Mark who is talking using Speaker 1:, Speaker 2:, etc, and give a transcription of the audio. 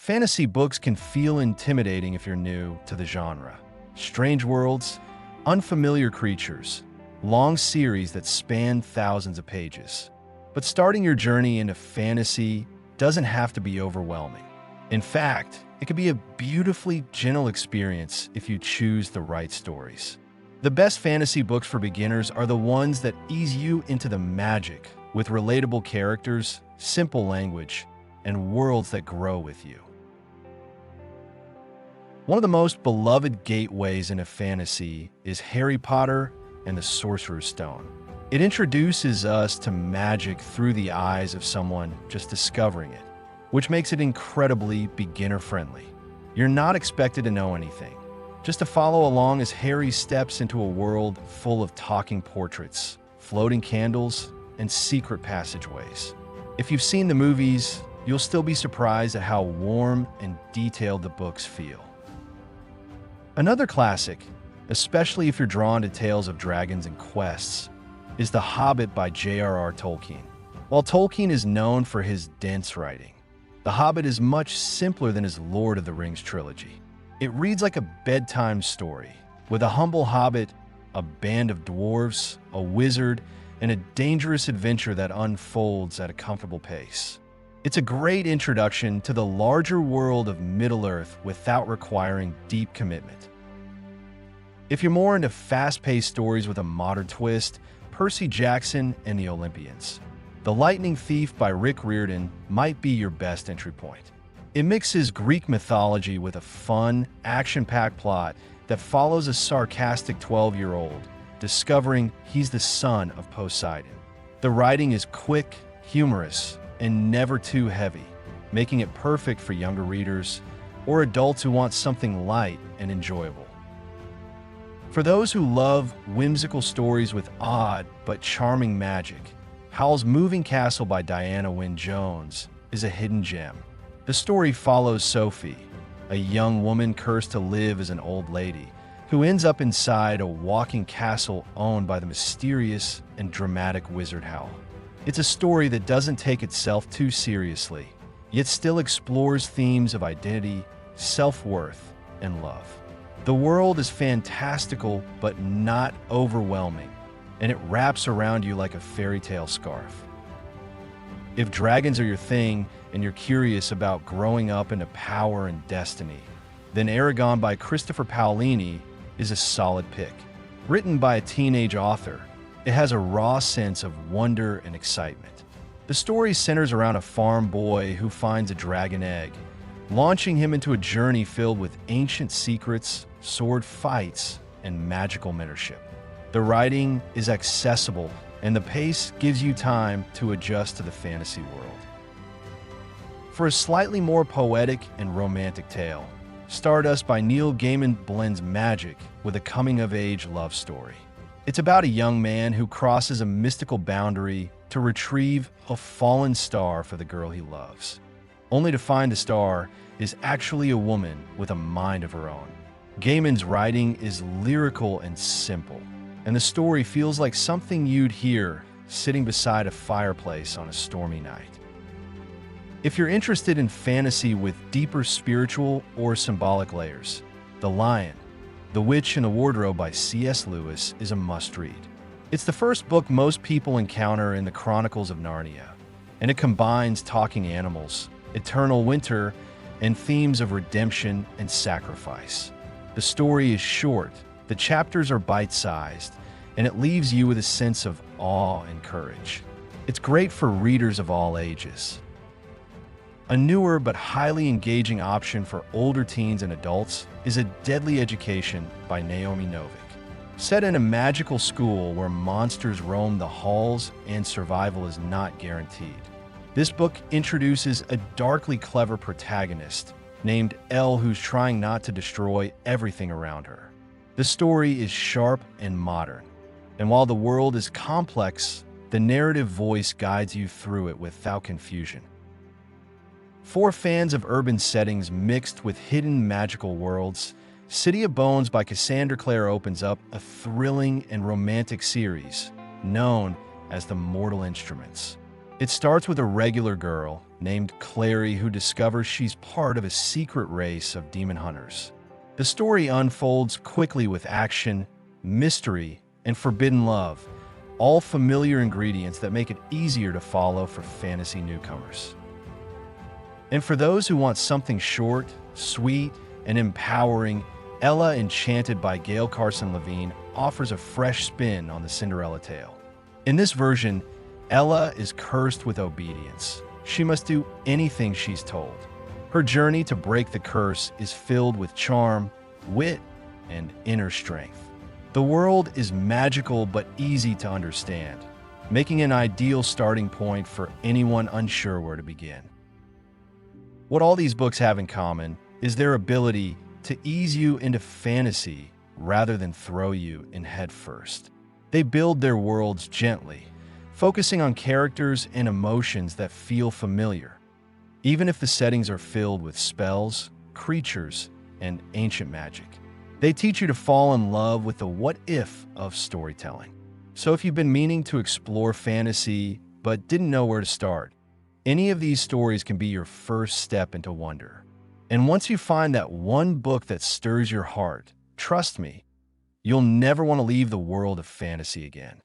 Speaker 1: Fantasy books can feel intimidating if you're new to the genre. Strange worlds, unfamiliar creatures, long series that span thousands of pages. But starting your journey into fantasy doesn't have to be overwhelming. In fact, it can be a beautifully gentle experience if you choose the right stories. The best fantasy books for beginners are the ones that ease you into the magic with relatable characters, simple language, and worlds that grow with you. One of the most beloved gateways into fantasy is Harry Potter and the Sorcerer's Stone. It introduces us to magic through the eyes of someone just discovering it, which makes it incredibly beginner-friendly. You're not expected to know anything, just to follow along as Harry steps into a world full of talking portraits, floating candles, and secret passageways. If you've seen the movies, you'll still be surprised at how warm and detailed the books feel. Another classic, especially if you're drawn to tales of dragons and quests, is The Hobbit by J.R.R. Tolkien. While Tolkien is known for his dense writing, The Hobbit is much simpler than his Lord of the Rings trilogy. It reads like a bedtime story, with a humble hobbit, a band of dwarves, a wizard, and a dangerous adventure that unfolds at a comfortable pace. It's a great introduction to the larger world of Middle-earth without requiring deep commitment. If you're more into fast-paced stories with a modern twist, Percy Jackson and the Olympians. The Lightning Thief by Rick Riordan might be your best entry point. It mixes Greek mythology with a fun, action-packed plot that follows a sarcastic 12-year-old discovering he's the son of Poseidon. The writing is quick, humorous, and never too heavy, making it perfect for younger readers or adults who want something light and enjoyable. For those who love whimsical stories with odd but charming magic, Howl's Moving Castle by Diana Wynne Jones is a hidden gem. The story follows Sophie, a young woman cursed to live as an old lady, who ends up inside a walking castle owned by the mysterious and dramatic wizard Howl. It's a story that doesn't take itself too seriously, yet still explores themes of identity, self-worth, and love. The world is fantastical but not overwhelming, and it wraps around you like a fairy tale scarf. If dragons are your thing and you're curious about growing up into power and destiny, then Aragon by Christopher Paolini is a solid pick. Written by a teenage author, it has a raw sense of wonder and excitement. The story centers around a farm boy who finds a dragon egg, launching him into a journey filled with ancient secrets, sword fights, and magical mentorship. The writing is accessible, and the pace gives you time to adjust to the fantasy world. For a slightly more poetic and romantic tale, Stardust by Neil Gaiman blends magic with a coming-of-age love story. It's about a young man who crosses a mystical boundary to retrieve a fallen star for the girl he loves, only to find the star is actually a woman with a mind of her own. Gaiman's writing is lyrical and simple, and the story feels like something you'd hear sitting beside a fireplace on a stormy night. If you're interested in fantasy with deeper spiritual or symbolic layers, The Lion, The Witch and the Wardrobe by C.S. Lewis is a must-read. It's the first book most people encounter in the Chronicles of Narnia, and it combines talking animals, eternal winter, and themes of redemption and sacrifice. The story is short, the chapters are bite-sized, and it leaves you with a sense of awe and courage. It's great for readers of all ages. A newer but highly engaging option for older teens and adults is A Deadly Education by Naomi Novik. Set in a magical school where monsters roam the halls and survival is not guaranteed, this book introduces a darkly clever protagonist named Elle who's trying not to destroy everything around her. The story is sharp and modern, and while the world is complex, the narrative voice guides you through it without confusion. For fans of urban settings mixed with hidden magical worlds, City of Bones by Cassandra Clare opens up a thrilling and romantic series known as The Mortal Instruments. It starts with a regular girl, named Clary who discovers she's part of a secret race of demon hunters. The story unfolds quickly with action, mystery, and forbidden love, all familiar ingredients that make it easier to follow for fantasy newcomers. And for those who want something short, sweet, and empowering, Ella Enchanted by Gail Carson Levine offers a fresh spin on the Cinderella tale. In this version, Ella is cursed with obedience. She must do anything she's told. Her journey to break the curse is filled with charm, wit, and inner strength. The world is magical but easy to understand, making an ideal starting point for anyone unsure where to begin. What all these books have in common is their ability to ease you into fantasy rather than throw you in headfirst. They build their worlds gently, focusing on characters and emotions that feel familiar, even if the settings are filled with spells, creatures, and ancient magic. They teach you to fall in love with the what-if of storytelling. So if you've been meaning to explore fantasy but didn't know where to start, any of these stories can be your first step into wonder. And once you find that one book that stirs your heart, trust me, you'll never want to leave the world of fantasy again.